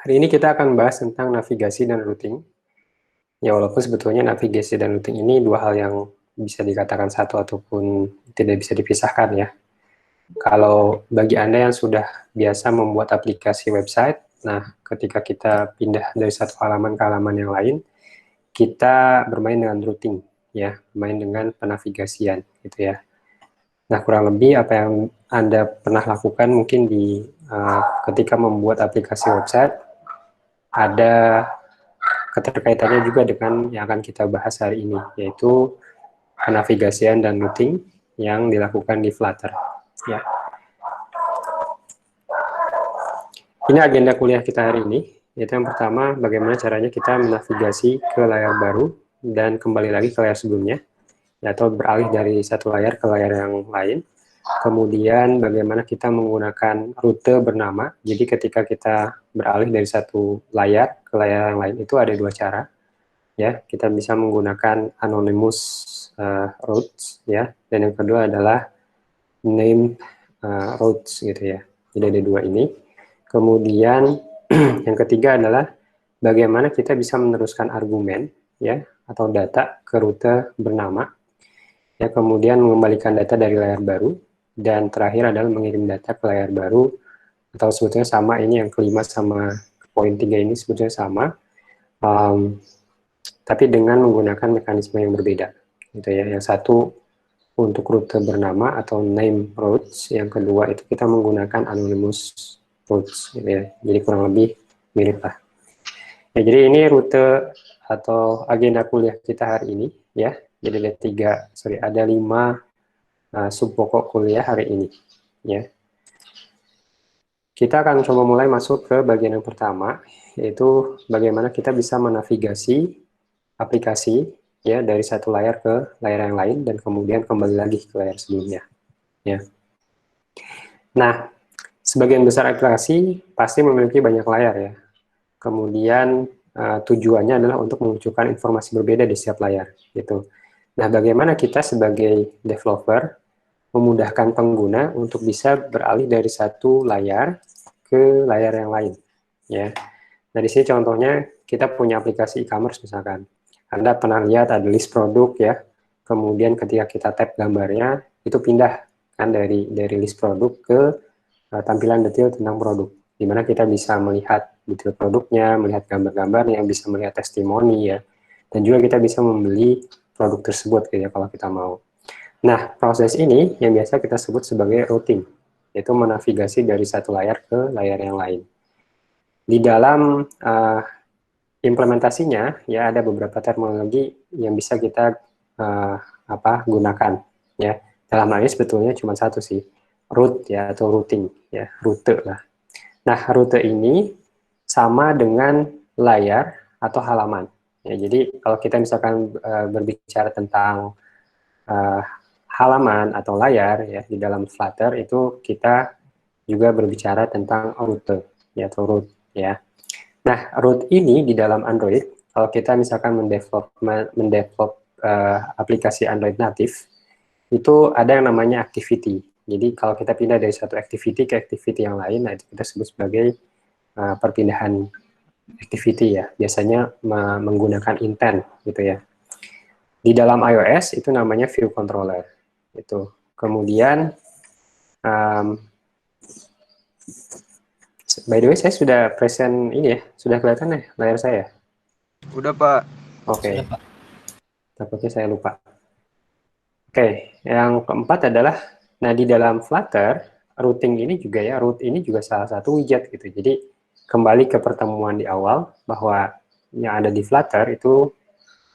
Hari ini kita akan bahas tentang navigasi dan routing. Ya, walaupun sebetulnya navigasi dan routing ini dua hal yang bisa dikatakan satu ataupun tidak bisa dipisahkan ya. Kalau bagi Anda yang sudah biasa membuat aplikasi website, nah ketika kita pindah dari satu halaman ke halaman yang lain, kita bermain dengan routing, ya, bermain dengan penavigasian, gitu ya. Nah, kurang lebih apa yang Anda pernah lakukan mungkin ketika membuat aplikasi website, ada keterkaitannya juga dengan yang akan kita bahas hari ini, yaitu penavigasian dan routing yang dilakukan di Flutter. Ya. Ini agenda kuliah kita hari ini, yaitu yang pertama, bagaimana caranya kita menavigasi ke layar baru dan kembali lagi ke layar sebelumnya, atau beralih dari satu layar ke layar yang lain. Kemudian bagaimana kita menggunakan rute bernama, jadi ketika kita beralih dari satu layar ke layar yang lain, itu ada dua cara. Ya, kita bisa menggunakan anonymous routes, ya, dan yang kedua adalah name routes, gitu ya. Jadi ada dua ini. Kemudian yang ketiga adalah bagaimana kita bisa meneruskan argumen, ya, atau data ke rute bernama, ya, kemudian mengembalikan data dari layar baru, dan terakhir adalah mengirim data ke layar baru, atau sebetulnya sama, ini yang kelima sama poin 3 ini sebetulnya sama, tapi dengan menggunakan mekanisme yang berbeda, gitu ya. Yang satu untuk rute bernama atau name routes, yang kedua itu kita menggunakan anonymous routes, gitu ya. Jadi kurang lebih mirip lah. Ya, jadi ini rute atau agenda kuliah kita hari ini, ya. Jadi ada 5 sub pokok kuliah hari ini, ya. Kita akan coba mulai masuk ke bagian yang pertama, yaitu bagaimana kita bisa menavigasi aplikasi, ya, dari satu layar ke layar yang lain dan kemudian kembali lagi ke layar sebelumnya, ya. Nah, sebagian besar aplikasi pasti memiliki banyak layar, ya. Kemudian tujuannya adalah untuk menunjukkan informasi berbeda di setiap layar, gitu. Nah, bagaimana kita sebagai developer memudahkan pengguna untuk bisa beralih dari satu layar ke layar yang lain, ya. Nah, di sini contohnya kita punya aplikasi e-commerce misalkan. Anda pernah lihat ada list produk, ya. Kemudian ketika kita tap gambarnya, itu pindah kan dari list produk ke tampilan detail tentang produk, di mana kita bisa melihat detail produknya, melihat gambar-gambarnya, bisa melihat testimoni, ya. Dan juga kita bisa membeli produk tersebut, gitu ya, kalau kita mau. Nah, proses ini yang biasa kita sebut sebagai routing, yaitu menavigasi dari satu layar ke layar yang lain. Di dalam implementasinya, ya, ada beberapa terminologi yang bisa kita gunakan, ya. Dalam hal ini sebetulnya cuma satu sih, route, ya, atau routing, ya, rute lah. Nah, rute ini sama dengan layar atau halaman. Ya, jadi kalau kita misalkan berbicara tentang halaman atau layar, ya, di dalam Flutter itu kita juga berbicara tentang rute, ya, atau route, ya. Nah, route ini di dalam Android, kalau kita misalkan mendevelop aplikasi Android natif, itu ada yang namanya activity. Jadi kalau kita pindah dari satu activity ke activity yang lain, nah itu kita sebut sebagai perpindahan activity, ya. Biasanya menggunakan intent, gitu ya. Di dalam iOS itu namanya view controller. Itu. Kemudian by the way, saya sudah present ini ya, sudah kelihatan ya layar saya? Udah, Pak. Oke. Sudah, Pak. Takutnya saya lupa. Oke, yang keempat adalah, nah, di dalam Flutter, routing ini juga, ya, route ini juga salah satu widget, gitu. Jadi, kembali ke pertemuan di awal, bahwa yang ada di Flutter itu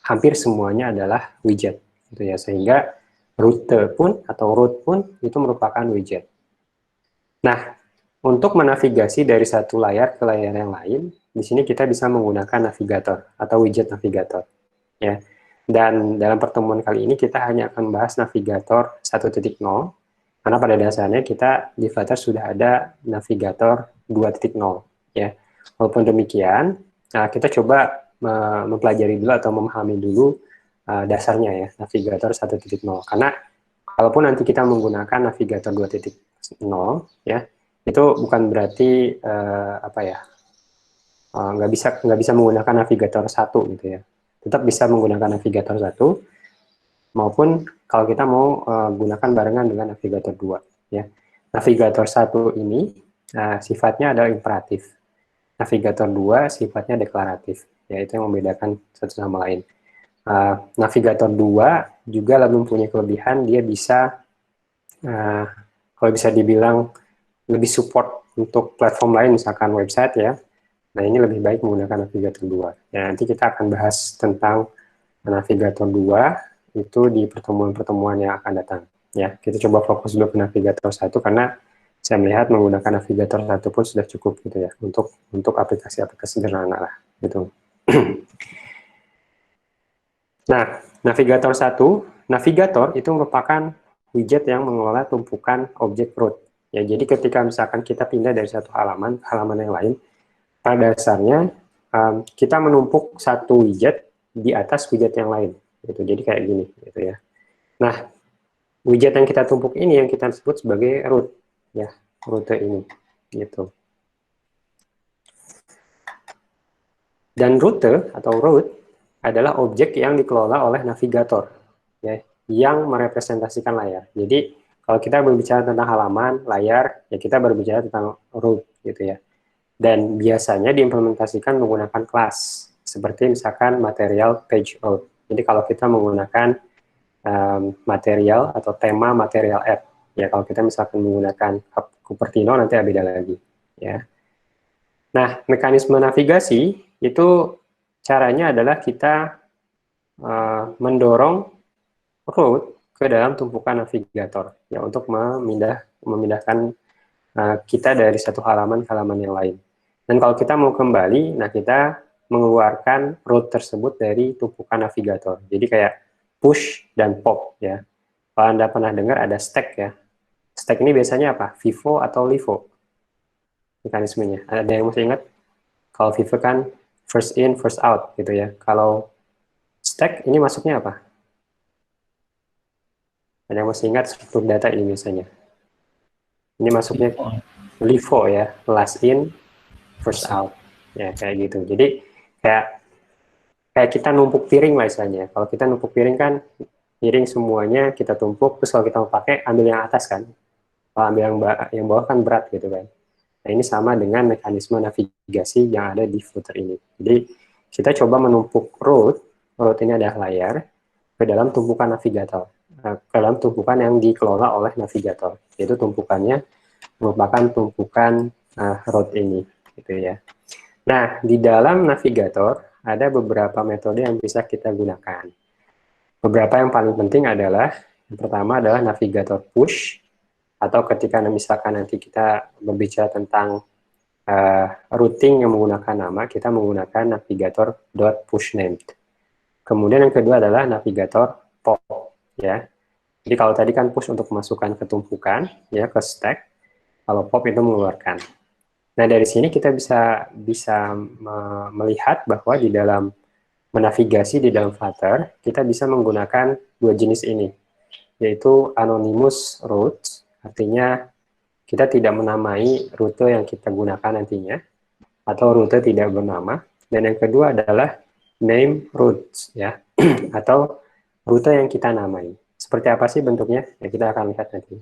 hampir semuanya adalah widget, gitu ya, sehingga rute pun atau route pun itu merupakan widget. Nah, untuk menavigasi dari satu layar ke layar yang lain, di sini kita bisa menggunakan navigator atau widget navigator, ya. Dan dalam pertemuan kali ini kita hanya akan membahas navigator 1.0, karena pada dasarnya kita di Flutter sudah ada navigator 2.0, ya. Walaupun demikian, nah, kita coba mempelajari dulu atau memahami dulu dasarnya, ya, navigator 1.0. Karena kalaupun nanti kita menggunakan navigator 2.0, ya, itu bukan berarti nggak bisa menggunakan navigator satu gitu ya. Tetap bisa menggunakan navigator satu, maupun kalau kita mau gunakan barengan dengan navigator 2 ya. Navigator satu ini sifatnya adalah imperatif. Navigator 2 sifatnya deklaratif, yaitu yang membedakan satu sama lain. Navigator 2 juga lebih mempunyai kelebihan, dia bisa kalau bisa dibilang lebih support untuk platform lain, misalkan website ya. Nah, ini lebih baik menggunakan navigator 2. Ya, nanti kita akan bahas tentang navigator 2 itu di pertemuan-pertemuan yang akan datang. Ya, kita coba fokus dulu ke navigator 1 karena saya melihat menggunakan navigator 1 pun sudah cukup gitu ya untuk aplikasi-aplikasi sederhana lah gitu. Nah, navigator 1, navigator itu merupakan widget yang mengelola tumpukan objek root. Ya, jadi ketika misalkan kita pindah dari satu halaman ke halaman yang lain, pada dasarnya kita menumpuk satu widget di atas widget yang lain. Gitu. Jadi kayak gini, gitu ya. Nah, widget yang kita tumpuk ini yang kita sebut sebagai root, ya, rute ini, gitu. Dan rute atau root adalah objek yang dikelola oleh navigator, ya, yang merepresentasikan layar. Jadi kalau kita berbicara tentang halaman, layar, ya kita berbicara tentang root, gitu ya. Dan biasanya diimplementasikan menggunakan kelas, seperti misalkan material page root. Jadi kalau kita menggunakan material atau tema material app, ya kalau kita misalkan menggunakan Cupertino nanti beda lagi, ya. Nah, mekanisme navigasi itu caranya adalah kita mendorong root ke dalam tumpukan navigator, ya untuk memindahkan kita dari satu halaman ke halaman yang lain. Dan kalau kita mau kembali, nah kita mengeluarkan root tersebut dari tumpukan navigator. Jadi kayak push dan pop ya. Kalau Anda pernah dengar ada stack ya. Stack ini biasanya apa? Vivo atau Livo mekanismenya. Ada yang masih ingat? Kalau Vivo kan first in, first out gitu ya. Kalau stack ini masuknya apa? Ada yang masih ingat struktur data ini biasanya? Ini masuknya Livo ya, last in, first out. Ya, kayak gitu. Jadi kayak kita numpuk piring lah istilahnya. Kalau kita numpuk piring kan, piring semuanya kita tumpuk, terus kalau kita mau pakai, ambil yang atas kan. Kalau ambil yang bawah kan berat gitu kan. Nah, ini sama dengan mekanisme navigasi yang ada di footer ini. Jadi, kita coba menumpuk root ini adalah layar, ke dalam tumpukan navigator. Ke dalam tumpukan yang dikelola oleh navigator. Yaitu tumpukannya merupakan tumpukan root ini. Gitu ya. Nah, di dalam navigator, ada beberapa metode yang bisa kita gunakan. Beberapa yang paling penting adalah, yang pertama adalah navigator push, atau ketika misalkan nanti kita berbicara tentang routing yang menggunakan nama, kita menggunakan navigator .pushNamed. Kemudian yang kedua adalah navigator pop, ya. Jadi kalau tadi kan push untuk memasukkan ke tumpukan, ya, ke stack, kalau pop itu mengeluarkan. Nah, dari sini kita bisa melihat bahwa di dalam menavigasi di dalam Flutter, kita bisa menggunakan dua jenis ini, yaitu anonymous routes, artinya kita tidak menamai rute yang kita gunakan nantinya, atau rute tidak bernama, dan yang kedua adalah name routes, ya, atau rute yang kita namai. Seperti apa sih bentuknya? Ya, kita akan lihat nanti.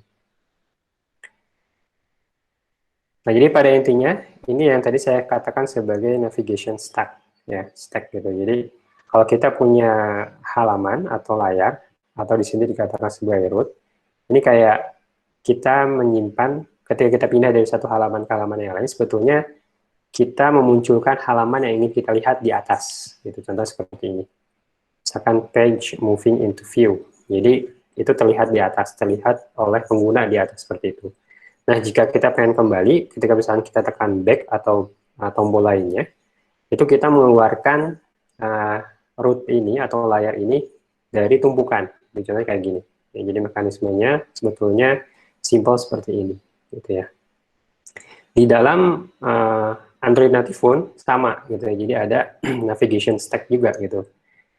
Nah, jadi pada intinya, ini yang tadi saya katakan sebagai navigation stack, ya, stack gitu. Jadi, kalau kita punya halaman atau layar, atau di sini dikatakan sebagai root, ini kayak kita menyimpan, ketika kita pindah dari satu halaman ke halaman yang lain, sebetulnya kita memunculkan halaman yang ingin kita lihat di atas, gitu. Contoh seperti ini. Misalkan page moving into view. Jadi, itu terlihat di atas, terlihat oleh pengguna di atas, seperti itu. Nah, jika kita pengen kembali, ketika misalnya kita tekan back atau tombol lainnya, itu kita mengeluarkan root ini atau layar ini dari tumpukan. Contohnya kayak gini. Ya, jadi mekanismenya sebetulnya simple seperti ini, gitu ya. Di dalam Android native phone sama, gitu ya. Jadi ada navigation stack juga, gitu.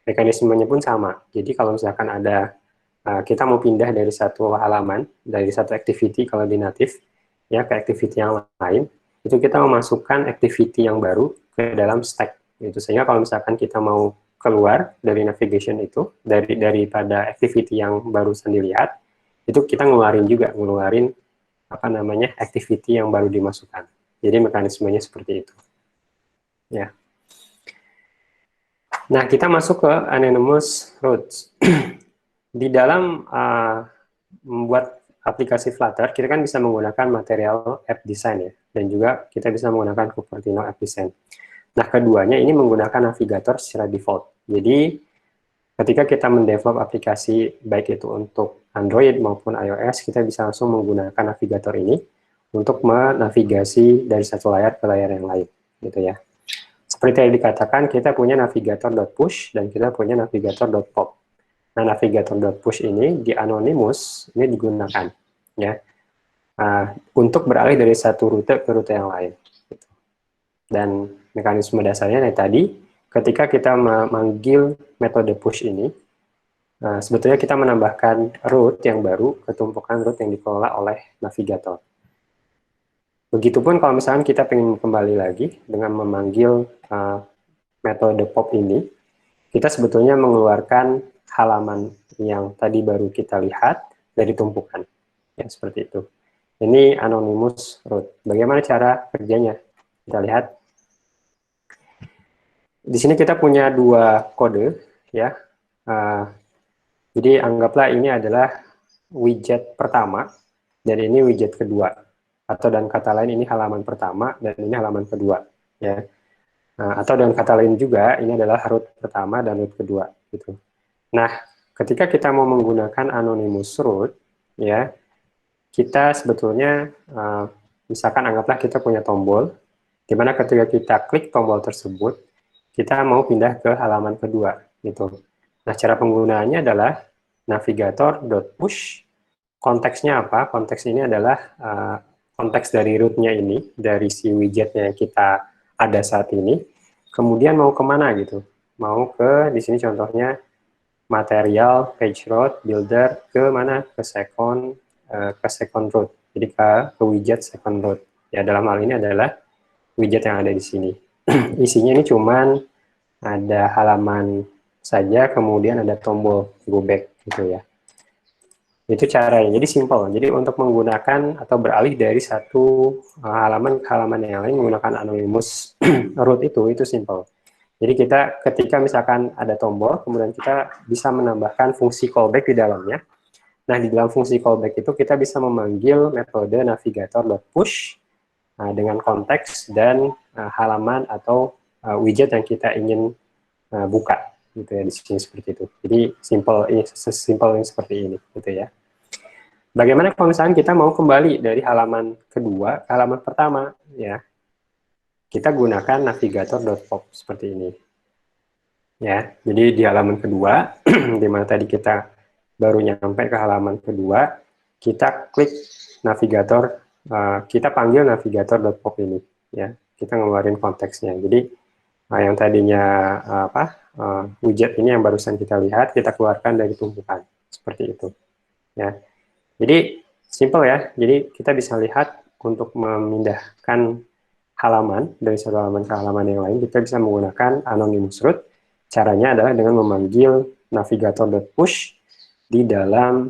Mekanismenya pun sama. Jadi kalau misalkan ada kita mau pindah dari satu halaman, dari satu activity kalau di native, ya, ke activity yang lain, itu kita memasukkan activity yang baru ke dalam stack gitu. Sehingga kalau misalkan kita mau keluar dari navigation itu, daripada activity yang barusan dilihat, itu kita ngeluarin apa namanya activity yang baru dimasukkan. Jadi mekanismenya seperti itu. Ya. Nah, kita masuk ke anonymous routes. Di dalam membuat aplikasi Flutter, kita kan bisa menggunakan material app design ya, dan juga kita bisa menggunakan Cupertino app design. Nah, keduanya ini menggunakan navigator secara default. Jadi, ketika kita mendevelop aplikasi, baik itu untuk Android maupun iOS, kita bisa langsung menggunakan navigator ini untuk menavigasi dari satu layar ke layar yang lain, gitu ya. Seperti yang dikatakan, kita punya navigator.push dan kita punya navigator.pop. Nah, navigator.push ini di Anonymous ini digunakan ya untuk beralih dari satu rute ke rute yang lain. Dan mekanisme dasarnya yang tadi, ketika kita memanggil metode push ini, sebetulnya kita menambahkan route yang baru ke tumpukan route yang dikelola oleh navigator. Begitupun kalau misalnya kita ingin kembali lagi dengan memanggil metode pop ini, kita sebetulnya mengeluarkan halaman yang tadi baru kita lihat dari tumpukan. Ya, seperti itu. Ini anonymous route. Bagaimana cara kerjanya? Kita lihat. Di sini kita punya dua kode, ya. Jadi anggaplah ini adalah widget pertama, dan ini widget kedua. Atau dan kata lain ini halaman pertama, dan ini halaman kedua. Ya. Atau dengan kata lain juga, ini adalah route pertama dan route kedua. Gitu. Nah, ketika kita mau menggunakan anonymous route, ya, kita sebetulnya, misalkan anggaplah kita punya tombol, di mana ketika kita klik tombol tersebut, kita mau pindah ke halaman kedua. Gitu. Nah, cara penggunaannya adalah navigator.push. Konteksnya apa? Konteks ini adalah konteks dari root-nya ini, dari si widgetnya yang kita ada saat ini. Kemudian mau kemana gitu? Mau ke, di sini contohnya, material, page route, builder, ke mana? Ke second route. Jadi ke widget second route. Ya, dalam hal ini adalah widget yang ada di sini. Isinya ini cuman ada halaman saja, kemudian ada tombol go back gitu ya. Itu caranya, jadi simple. Jadi untuk menggunakan atau beralih dari satu halaman ke halaman yang lain menggunakan anonymous route itu simple. Jadi kita ketika misalkan ada tombol, kemudian kita bisa menambahkan fungsi callback di dalamnya. Nah, di dalam fungsi callback itu kita bisa memanggil metode navigator.push dengan konteks dan halaman atau widget yang kita ingin buka gitu ya, di sini seperti itu. Jadi simple ini seperti ini gitu ya. Bagaimana kalau misalnya kita mau kembali dari halaman kedua ke halaman pertama ya? Kita gunakan navigator.pop seperti ini. Ya, jadi di halaman kedua di mana tadi kita baru nyampe ke halaman kedua, kita klik navigator, kita panggil navigator.pop ini ya. Kita ngeluarin konteksnya. Jadi yang tadinya widget ini yang barusan kita lihat, kita keluarkan dari tumpukan seperti itu ya. Jadi simple ya. Jadi kita bisa lihat untuk memindahkan halaman dari satu halaman ke halaman yang lain, kita bisa menggunakan anonymous route. Caranya adalah dengan memanggil navigator.push di dalam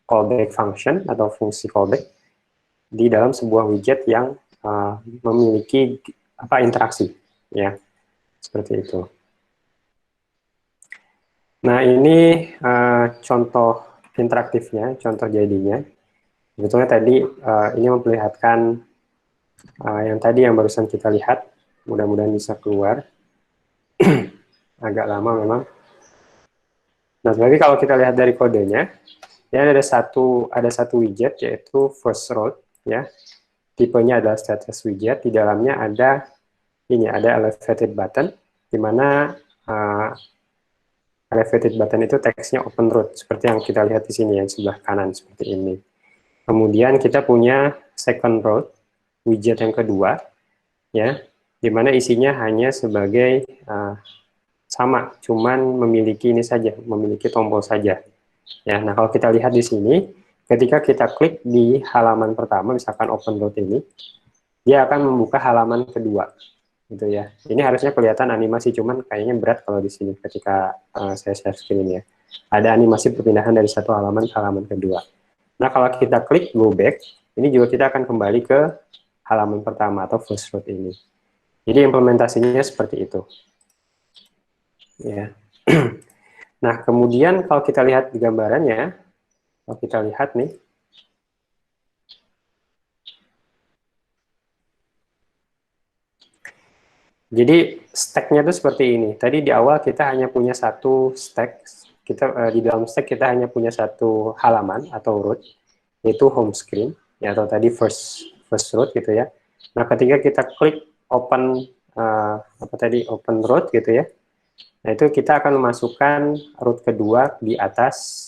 callback function atau fungsi callback di dalam sebuah widget yang memiliki interaksi ya, seperti itu. Nah, ini contoh interaktifnya, contoh jadinya. Sebetulnya tadi ini memperlihatkan yang tadi yang barusan kita lihat, mudah-mudahan bisa keluar. Agak lama memang. Nah, tapi kalau kita lihat dari kodenya, ya ada satu widget yaitu first route ya. Tipenya adalah status widget, di dalamnya ada elevated button, di mana elevated button itu teksnya open route seperti yang kita lihat di sini yang sebelah kanan seperti ini. Kemudian kita punya second route, widget yang kedua ya, di mana isinya hanya sebagai sama, cuman memiliki ini saja, memiliki tombol saja. Ya, nah kalau kita lihat di sini, ketika kita klik di halaman pertama, misalkan open route ini, dia akan membuka halaman kedua. gitu ya. Ini harusnya kelihatan animasi, cuman kayaknya berat kalau di sini ketika saya share screen ya. Ada animasi perpindahan dari satu halaman ke halaman kedua. Nah, kalau kita klik go back, ini juga kita akan kembali ke halaman pertama atau first root ini. Jadi implementasinya seperti itu. Ya. Nah, kemudian kalau kita lihat di gambarannya, kalau kita lihat nih, jadi stack-nya itu seperti ini. Tadi di awal kita hanya punya satu stack, di dalam stack kita hanya punya satu halaman atau root, yaitu home screen, ya, atau tadi first root gitu ya. Nah, ketika kita klik open open root gitu ya, nah itu kita akan memasukkan root kedua di atas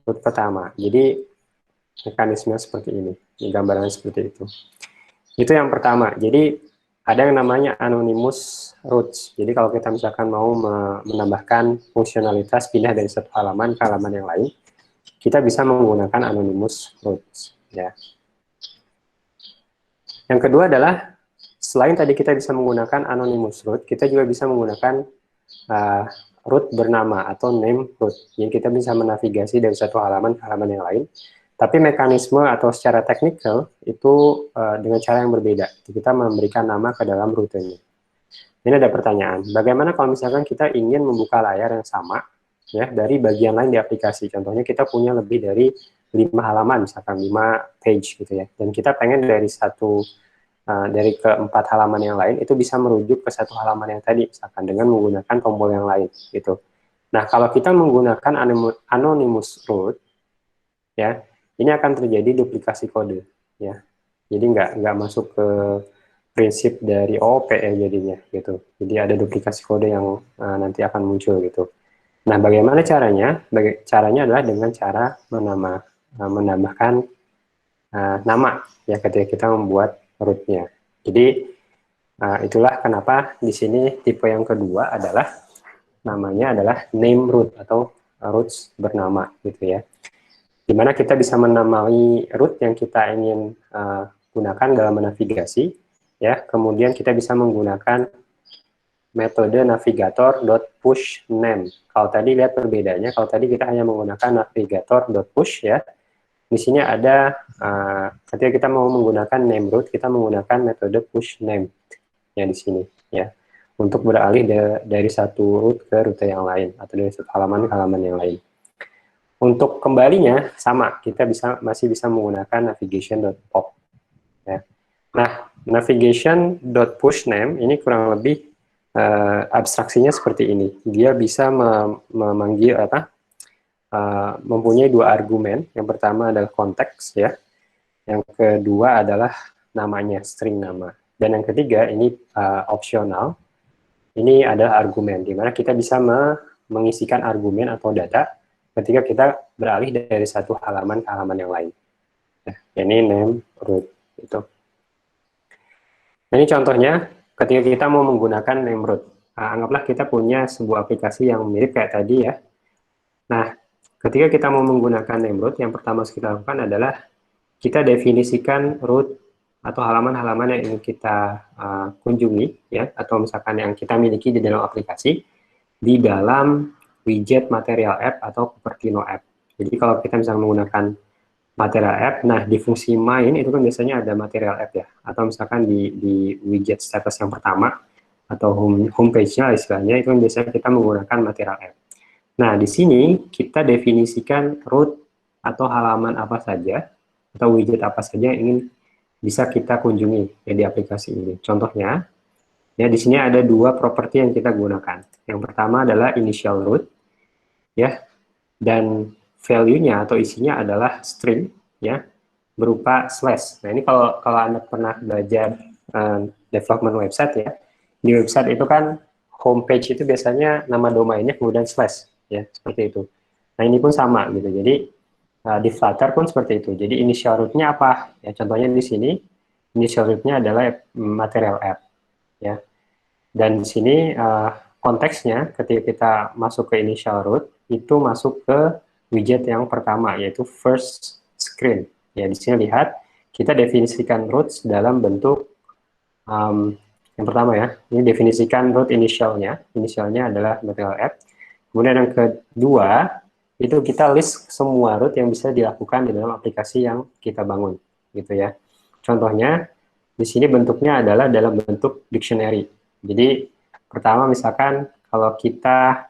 root pertama. Jadi mekanisme seperti ini, gambarannya seperti itu. Itu yang pertama. Jadi ada yang namanya anonymous roots. Jadi kalau kita misalkan mau menambahkan fungsionalitas pindah dari satu halaman ke halaman yang lain, kita bisa menggunakan anonymous roots. Ya. Yang kedua adalah selain tadi kita bisa menggunakan anonymous root, kita juga bisa menggunakan root bernama atau name root. Jadi kita bisa menavigasi dari satu halaman ke halaman yang lain. Tapi mekanisme atau secara teknikal itu dengan cara yang berbeda. Kita memberikan nama ke dalam rutenya. Ini ada pertanyaan, bagaimana kalau misalkan kita ingin membuka layar yang sama ya dari bagian lain di aplikasi? Contohnya kita punya lebih dari 5 halaman, misalkan 5 page gitu ya. Dan kita pengen dari keempat halaman yang lain itu bisa merujuk ke satu halaman yang tadi, misalkan dengan menggunakan tombol yang lain gitu. Nah, kalau kita menggunakan anonymous root, ya, ini akan terjadi duplikasi kode, ya. Jadi nggak masuk ke prinsip dari OOP ya jadinya gitu. Jadi ada duplikasi kode yang nanti akan muncul gitu. Nah, bagaimana caranya? Caranya adalah dengan cara menambahkan nama ya ketika kita membuat rootnya. Jadi itulah kenapa di sini tipe yang kedua adalah namanya adalah name root atau roots bernama gitu ya. Dimana kita bisa menamai root yang kita ingin gunakan dalam menavigasi, ya. Kemudian kita bisa menggunakan metode navigator.pushName. Kalau tadi lihat perbedaannya, kalau tadi kita hanya menggunakan navigator.push ya. Di sini ada ketika kita mau menggunakan name root, kita menggunakan metode pushName ya di sini ya. Untuk beralih dari satu root ke rute yang lain atau dari satu halaman ke halaman yang lain. Untuk kembalinya sama, kita masih bisa menggunakan navigation.pop. Ya. Nah, navigation.pushName ini kurang lebih abstraksinya seperti ini. Dia bisa memanggil mempunyai dua argumen. Yang pertama adalah konteks ya. Yang kedua adalah namanya, string nama. Dan yang ketiga ini opsional. Ini adalah argumen, di mana kita bisa mengisikan argumen atau data ketika kita beralih dari satu halaman ke halaman yang lain. Nah, ini name root itu. Nah, ini contohnya ketika kita mau menggunakan name root. Nah, anggaplah kita punya sebuah aplikasi yang mirip kayak tadi ya. Nah, ketika kita mau menggunakan name root, yang pertama harus kita lakukan adalah kita definisikan root atau halaman-halaman yang ingin kita kunjungi ya, atau misalkan yang kita miliki di dalam aplikasi di dalam widget material app atau Cupertino app. Jadi kalau kita misalnya menggunakan material app, nah di fungsi main itu kan biasanya ada material app ya, atau misalkan di widget status yang pertama atau homepage-nya istilahnya itu kan biasanya kita menggunakan material app. Nah di sini kita definisikan root atau halaman apa saja atau widget apa saja yang ingin bisa kita kunjungi ya di aplikasi ini. Contohnya, ya di sini ada dua properti yang kita gunakan. Yang pertama adalah initial root, ya, dan value-nya atau isinya adalah string, ya, berupa slash. Nah ini kalau Anda pernah belajar development website ya, di website itu kan homepage itu biasanya nama domainnya kemudian slash, ya seperti itu. Nah ini pun sama gitu. Jadi di Flutter pun seperti itu. Jadi initial root-nya apa? Ya, contohnya di sini, initial root-nya adalah material app. Ya. Dan di sini konteksnya ketika kita masuk ke initial root, itu masuk ke widget yang pertama, yaitu first screen. Ya, di sini lihat, kita definisikan roots dalam bentuk Yang pertama ya, ini definisikan root initialnya. Inisialnya adalah material app. Kemudian yang kedua, itu kita list semua root yang bisa dilakukan di dalam aplikasi yang kita bangun, gitu ya. Contohnya, di sini bentuknya adalah dalam bentuk dictionary. Jadi, pertama misalkan kalau kita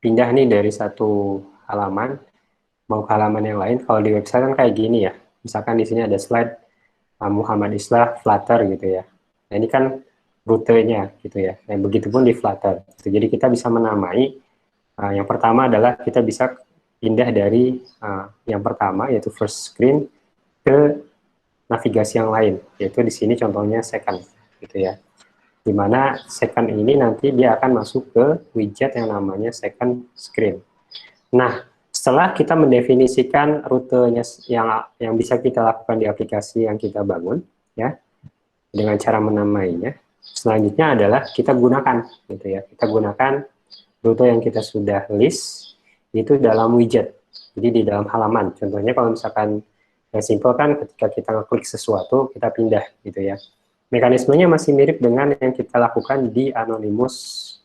pindah nih dari satu halaman, mau ke halaman yang lain, kalau di website kan kayak gini ya. Misalkan di sini ada slide Muhammad Islah Flutter gitu ya. Nah, ini kan rutenya gitu ya. Nah, begitupun di Flutter. Gitu. Jadi kita bisa menamai, yang pertama adalah kita bisa pindah dari yang pertama yaitu first screen ke navigasi yang lain, yaitu di sini contohnya second gitu ya. Dimana second ini nanti dia akan masuk ke widget yang namanya second screen. Nah, setelah kita mendefinisikan rutenya yang bisa kita lakukan di aplikasi yang kita bangun, ya, dengan cara menamainya, selanjutnya adalah kita gunakan, gitu ya. Kita gunakan rute yang kita sudah list itu dalam widget, jadi di dalam halaman. Contohnya kalau misalkan yang simple kan ketika kita ngeklik sesuatu, kita pindah, gitu ya. Mekanismenya masih mirip dengan yang kita lakukan di Anonymous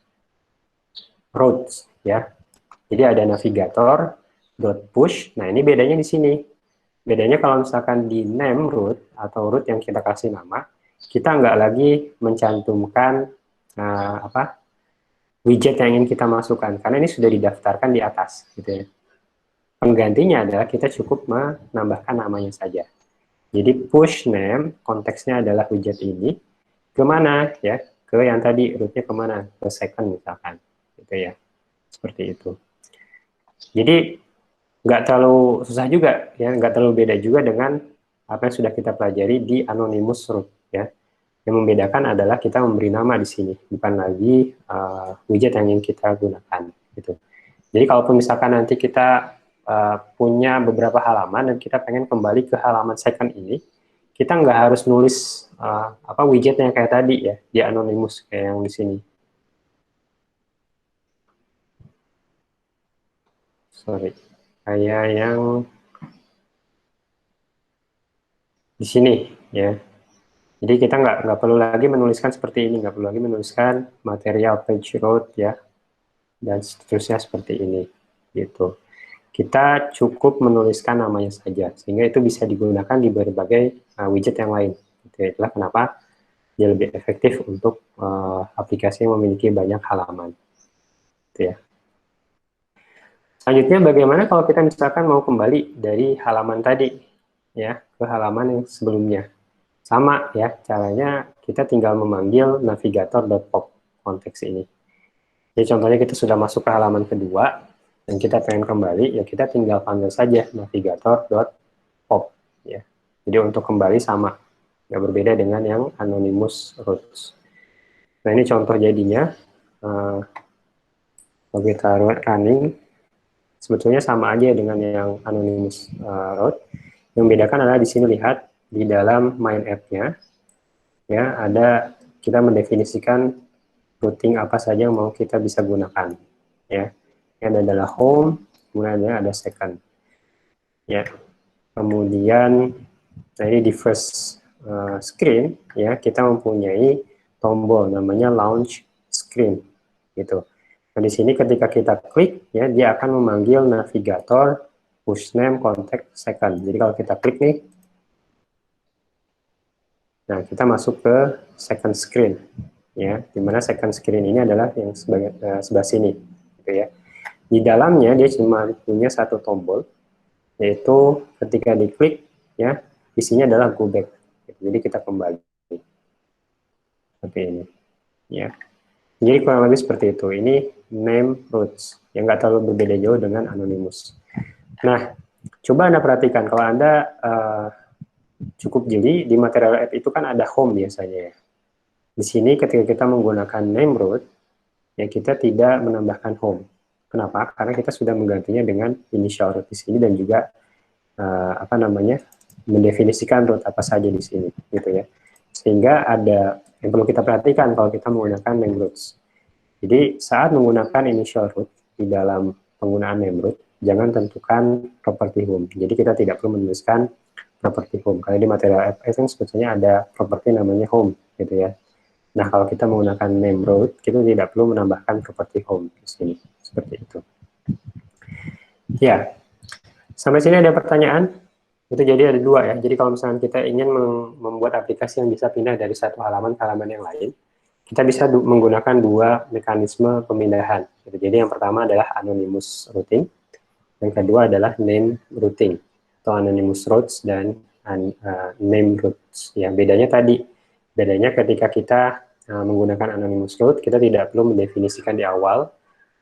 Routes, ya. Jadi ada navigator, .push. Nah, ini bedanya di sini. Bedanya kalau misalkan di name root atau root yang kita kasih nama, kita nggak lagi mencantumkan widget yang ingin kita masukkan, karena ini sudah didaftarkan di atas, gitu ya. Penggantinya adalah kita cukup menambahkan namanya saja. Jadi push name, konteksnya adalah widget ini, kemana ya? Ke yang tadi, rootnya kemana? Ke second misalkan, gitu ya. Seperti itu. Jadi nggak terlalu susah juga ya, nggak terlalu beda juga dengan apa yang sudah kita pelajari di Anonymous Root ya. Yang membedakan adalah kita memberi nama di sini, bukan lagi widget yang ingin kita gunakan gitu. Jadi kalaupun misalkan nanti kita punya beberapa halaman dan kita pengen kembali ke halaman second ini, kita nggak harus nulis widget yang kayak tadi ya di Anonymous kayak yang di sini. Sorry, kayak yang di sini ya. Jadi kita nggak perlu lagi menuliskan seperti ini, nggak perlu lagi menuliskan material page road ya, dan seterusnya seperti ini, gitu. Kita cukup menuliskan namanya saja, sehingga itu bisa digunakan di berbagai widget yang lain. Gitu. Itulah kenapa dia lebih efektif untuk aplikasi yang memiliki banyak halaman. Gitu ya. Selanjutnya bagaimana kalau kita misalkan mau kembali dari halaman tadi, ya, ke halaman yang sebelumnya. Sama ya, caranya kita tinggal memanggil navigator.pop konteks ini. Jadi contohnya kita sudah masuk ke halaman kedua, dan kita pengen kembali, ya kita tinggal panggil saja navigator.pop. Ya. Jadi untuk kembali sama, nggak berbeda dengan yang Anonymous Routes. Nah ini contoh jadinya, kalau kita running, sebetulnya sama aja dengan yang Anonymous Route. Yang membedakan adalah di sini lihat, di dalam main app-nya, ya ada kita mendefinisikan routing apa saja yang mau kita bisa gunakan ya. Yang adalah home, kemudian ada second ya. Kemudian nah ini di first screen ya, kita mempunyai tombol namanya launch screen gitu. Nah di sini ketika kita klik ya, dia akan memanggil navigator push name contact second. Jadi kalau kita klik nih, nah, kita masuk ke second screen, ya, dimana second screen ini adalah yang sebelah sini, gitu ya. Di dalamnya dia cuma punya satu tombol, yaitu ketika diklik, ya, isinya adalah go back. Jadi kita kembali seperti ini, ya. Jadi kurang lebih seperti itu. Ini name routes, yang nggak terlalu berbeda jauh dengan Anonymous. Nah, coba Anda perhatikan kalau Anda cukup jeli, di material app itu kan ada home biasanya ya. Di sini ketika kita menggunakan name root, ya kita tidak menambahkan home. Kenapa? Karena kita sudah menggantinya dengan initial root di sini dan juga mendefinisikan root apa saja di sini, gitu ya. Sehingga ada yang perlu kita perhatikan kalau kita menggunakan name roots. Jadi saat menggunakan initial root di dalam penggunaan name root, jangan tentukan property home. Jadi kita tidak perlu menuliskan properti home. Kalau di material FS kan sebetulnya ada properti namanya home, gitu ya. Nah, kalau kita menggunakan name root, kita tidak perlu menambahkan properti home di sini, seperti itu. Ya, sampai sini ada pertanyaan? Itu jadi ada dua ya. Jadi kalau misalnya kita ingin membuat aplikasi yang bisa pindah dari satu halaman ke halaman yang lain, kita bisa menggunakan dua mekanisme pemindahan. Jadi yang pertama adalah anonymous routing, yang kedua adalah name routing atau anonymous routes dan name routes. Ya, bedanya ketika kita menggunakan anonymous route, kita tidak perlu mendefinisikan di awal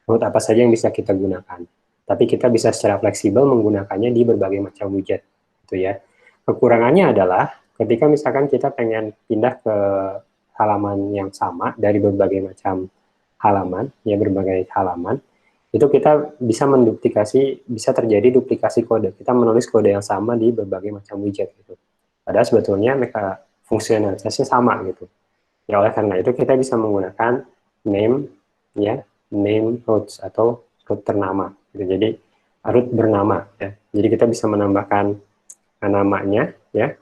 route apa saja yang bisa kita gunakan. Tapi kita bisa secara fleksibel menggunakannya di berbagai macam widget, gitu ya. Kekurangannya adalah ketika misalkan kita pengen pindah ke halaman yang sama dari berbagai macam halaman, ya berbagai halaman, itu kita bisa menduplikasi, bisa terjadi duplikasi kode. Kita menulis kode yang sama di berbagai macam widget gitu. Padahal sebetulnya mereka fungsionalitasnya sama gitu. Ya oleh karena itu kita bisa menggunakan name, ya name routes atau route ternama. Gitu. Jadi route bernama. Ya. Jadi kita bisa menambahkan namanya, ya.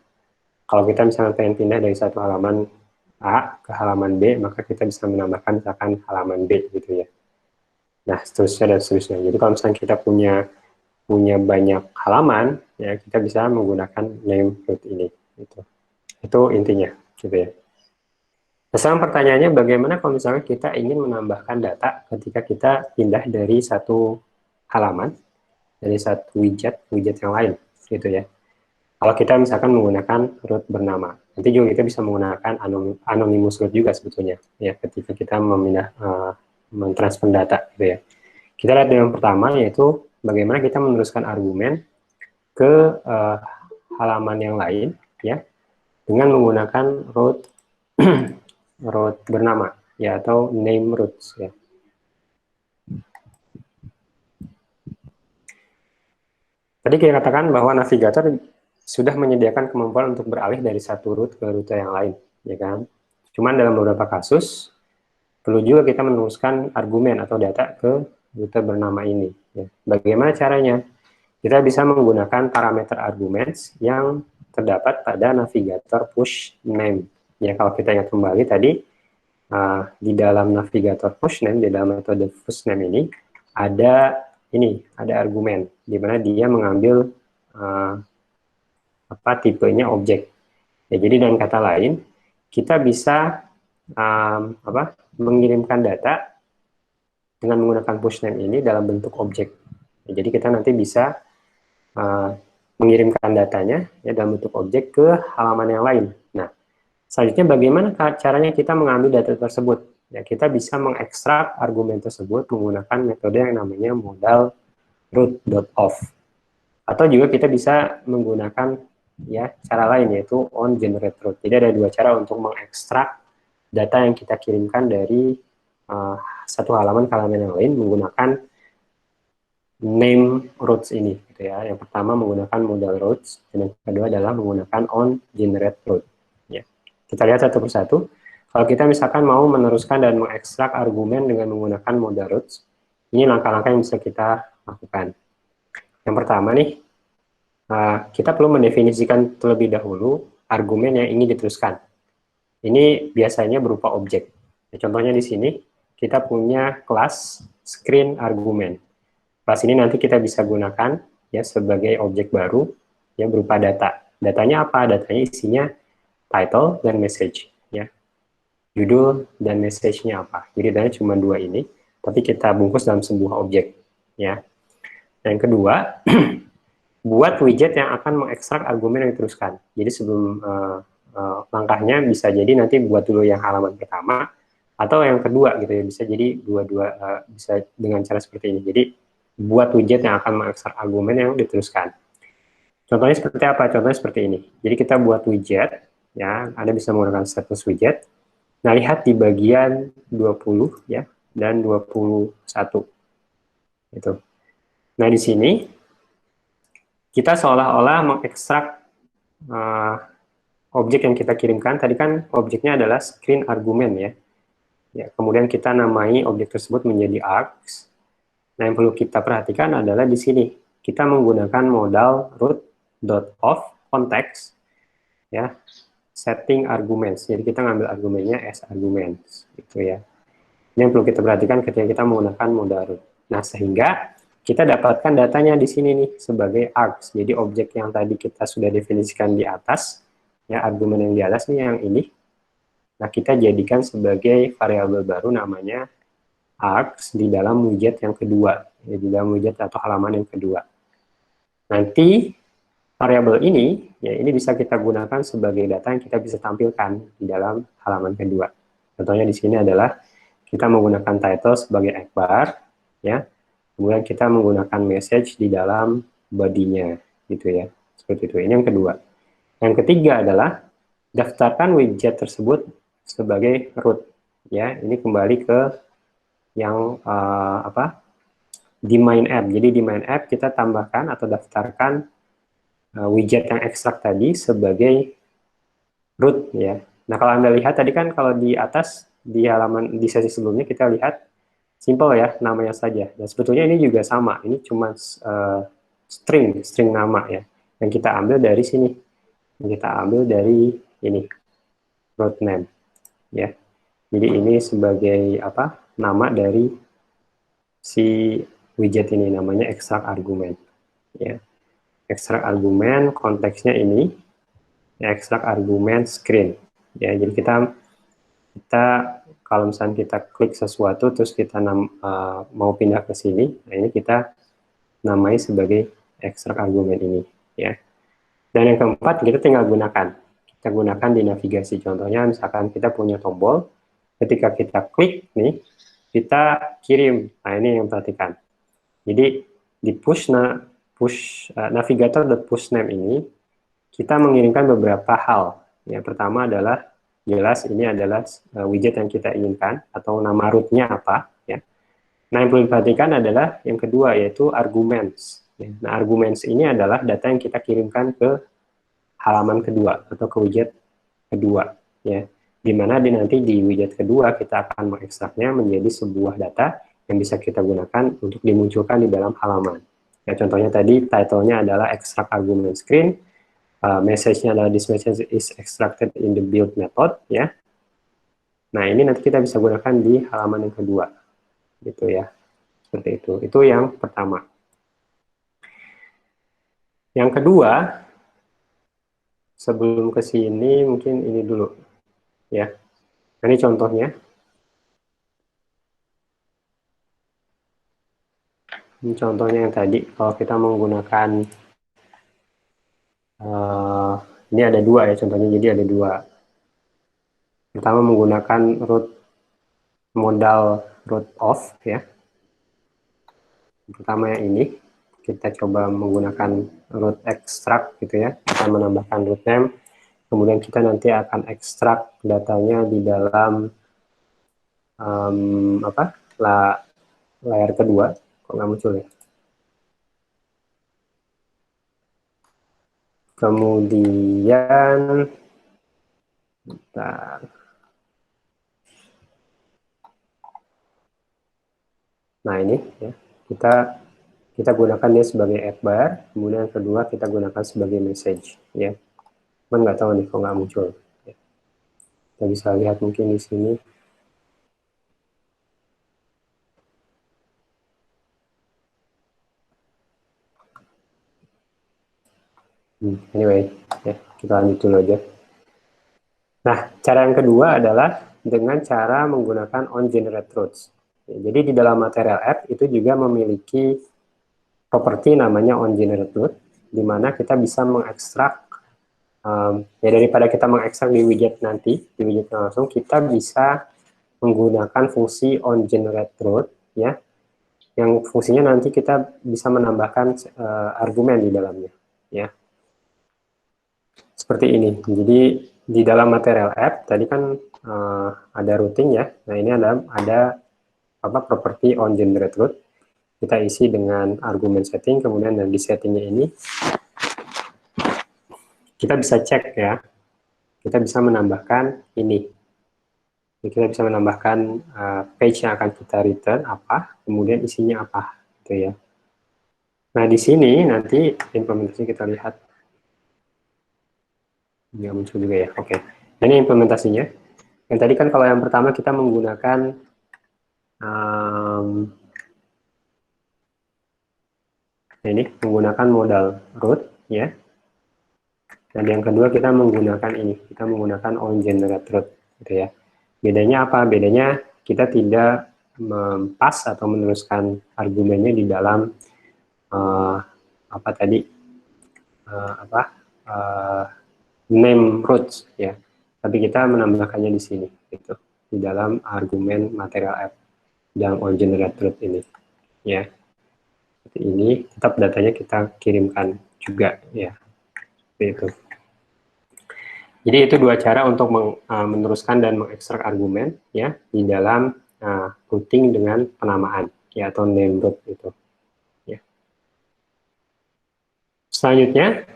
Kalau kita misalnya pengen pindah dari satu halaman A ke halaman B, maka kita bisa menambahkan misalkan halaman B gitu ya. Nah, seterusnya dan seterusnya. Jadi kalau misalnya kita punya banyak halaman, ya kita bisa menggunakan name route ini. Gitu. Itu intinya, gitu ya. Nah, sekarang pertanyaannya bagaimana kalau misalnya kita ingin menambahkan data ketika kita pindah dari satu halaman, dari satu widget yang lain, gitu ya. Kalau kita misalkan menggunakan root bernama, nanti juga kita bisa menggunakan anonymous root juga sebetulnya, ya ketika kita memindah, mentransfer data, gitu ya. Kita lihat yang pertama yaitu bagaimana kita meneruskan argumen ke halaman yang lain, ya, dengan menggunakan root root bernama, ya atau name roots, ya. Tadi kita katakan bahwa navigator sudah menyediakan kemampuan untuk beralih dari satu rute ke rute yang lain, ya kan? Cuman dalam beberapa kasus perlu juga kita meneruskan argumen atau data ke rute bernama ini. Ya. Bagaimana caranya? Kita bisa menggunakan parameter arguments yang terdapat pada navigator push name. Ya, kalau kita ingat kembali tadi di dalam navigator push name, di dalam metode push name ini ada argumen di mana dia mengambil tipenya objek. Ya, jadi dengan kata lain, kita bisa mengirimkan data dengan menggunakan push name ini dalam bentuk objek. Ya, jadi kita nanti bisa mengirimkan datanya ya dalam bentuk objek ke halaman yang lain. Nah, selanjutnya bagaimana caranya kita mengambil data tersebut? Ya, kita bisa mengekstrak argumen tersebut menggunakan metode yang namanya modal root.of. Atau juga kita bisa menggunakan ya cara lain yaitu on generate route. Jadi ada dua cara untuk mengekstrak data yang kita kirimkan dari satu halaman ke halaman yang lain menggunakan name routes ini gitu ya. Yang pertama menggunakan modal routes dan yang kedua adalah menggunakan on generate route. Ya. Kita lihat satu persatu. Kalau kita misalkan mau meneruskan dan mengekstrak argumen dengan menggunakan modal routes, ini langkah-langkah yang bisa kita lakukan. Yang pertama nih, kita perlu mendefinisikan terlebih dahulu argumen yang ingin diteruskan. Ini biasanya berupa objek. Ya, contohnya di sini, kita punya kelas screen argument. Kelas ini nanti kita bisa gunakan ya sebagai objek baru ya berupa data. Datanya apa? Datanya isinya title dan message. Ya. Judul dan message-nya apa. Jadi datanya cuma dua ini, tapi kita bungkus dalam sebuah objek. Ya. Yang kedua, buat widget yang akan mengekstrak argumen yang diteruskan. Jadi sebelum langkahnya bisa jadi nanti buat dulu yang halaman pertama atau yang kedua gitu ya, bisa jadi dua-dua bisa dengan cara seperti ini. Jadi buat widget yang akan mengekstrak argumen yang diteruskan. Contohnya seperti apa? Contohnya seperti ini. Jadi kita buat widget ya, Anda bisa menggunakan status widget. Nah, lihat di bagian 20 ya dan 21. Itu. Nah, di sini kita seolah-olah mengekstrak objek yang kita kirimkan. Tadi kan objeknya adalah screen argument ya. Ya, kemudian kita namai objek tersebut menjadi args. Nah, yang perlu kita perhatikan adalah di sini kita menggunakan modal root.of konteks, ya, setting arguments. Jadi kita ngambil argumennya as arguments, gitu ya. Ini yang perlu kita perhatikan ketika kita menggunakan mode root. Nah, sehingga kita dapatkan datanya di sini nih sebagai args. Jadi objek yang tadi kita sudah definisikan di atas, ya, argumen yang di atas nih yang ini. Nah, kita jadikan sebagai variabel baru namanya args di dalam widget yang kedua, ya, di dalam widget atau halaman yang kedua. Nanti variabel ini, ya, ini bisa kita gunakan sebagai data yang kita bisa tampilkan di dalam halaman kedua. Contohnya di sini adalah kita menggunakan title sebagai Akbar, ya. Kemudian kita menggunakan message di dalam body-nya, gitu ya. Seperti itu. Ini yang kedua. Yang ketiga adalah daftarkan widget tersebut sebagai root, ya. Ini kembali ke yang di main app. Jadi di main app kita tambahkan atau daftarkan widget yang ekstrak tadi sebagai root, ya. Nah, kalau Anda lihat tadi kan kalau di atas di halaman di sesi sebelumnya kita lihat simple ya, namanya saja. Dan sebetulnya ini juga sama. Ini cuma string nama ya. Yang kita ambil dari sini. Yang kita ambil dari ini root name, ya. Jadi ini sebagai apa? Nama dari si widget ini, namanya extract argument, ya. Extract argument konteksnya ini ya, extract argument screen, ya. Jadi kita kalau misalnya kita klik sesuatu terus kita mau pindah ke sini, nah ini kita namai sebagai extract argument ini, ya. Dan yang keempat kita tinggal kita gunakan di navigasi. Contohnya misalkan kita punya tombol, ketika kita klik nih kita kirim. Nah, ini yang perhatikan. Jadi di navigator.pushName ini kita mengirimkan beberapa hal. Yang pertama adalah jelas ini adalah widget yang kita inginkan atau nama rootnya apa, ya. Nah, yang perlu diperhatikan adalah yang kedua, yaitu arguments. Nah, arguments ini adalah data yang kita kirimkan ke halaman kedua atau ke widget kedua, ya. Dimana nanti di widget kedua kita akan mengekstraknya menjadi sebuah data yang bisa kita gunakan untuk dimunculkan di dalam halaman. Ya, contohnya tadi title-nya adalah extract argument screen, message-nya adalah this message is extracted in the build method, ya. Nah, ini nanti kita bisa gunakan di halaman yang kedua, gitu ya. Seperti itu. Itu yang pertama. Yang kedua, sebelum ke sini mungkin ini dulu, ya. Nah, ini contohnya. Ini contohnya yang tadi, kalau kita menggunakan ini ada dua ya contohnya, jadi ada dua. Pertama menggunakan root modal root off, ya. Pertama yang ini, kita coba menggunakan root extract gitu ya, kita menambahkan root name, kemudian kita nanti akan ekstrak datanya di dalam layar kedua. Kok nggak muncul ya? Kemudian bentar. Nah, ini ya, kita gunakan dia sebagai Akbar, kemudian yang kedua kita gunakan sebagai message, ya. Cuman nggak tahu nih kok nggak muncul, ya. Kita bisa lihat mungkin di sini. Anyway, ya, kita lanjut dulu aja. Nah, cara yang kedua adalah dengan cara menggunakan onGenerateRoots. Ya, jadi di dalam material app itu juga memiliki properti namanya onGenerateRoot, di mana kita bisa mengekstrak, ya daripada kita mengekstrak di widget nanti, di widget langsung, kita bisa menggunakan fungsi onGenerateRoot, ya, yang fungsinya nanti kita bisa menambahkan argumen di dalamnya, ya. Seperti ini. Jadi di dalam material app tadi kan ada routing ya. Nah, ini ada properti onGenerateRoot. Kita isi dengan argumen setting, kemudian di settingnya ini kita bisa cek ya. Kita bisa menambahkan ini. Jadi kita bisa menambahkan page yang akan kita return apa, kemudian isinya apa, gitu ya. Nah, di sini nanti implementasi kita lihat. Nggak muncul juga ya, oke. Nah, ini implementasinya. Yang tadi kan kalau yang pertama kita menggunakan ini menggunakan modal root ya. Dan yang kedua kita menggunakan ini, kita menggunakan on generate root gitu ya. Bedanya apa? Bedanya kita tidak mempas atau meneruskan argumennya di dalam apa tadi uh, name roots ya. Tapi kita menambahkannya di sini gitu, di dalam argumen material app yang on generate root ini ya. Seperti ini, tetap datanya kita kirimkan juga ya. Seperti itu. Jadi itu dua cara untuk meneruskan dan mengekstrak argumen ya di dalam routing dengan penamaan ya atau name root itu. Ya. Selanjutnya,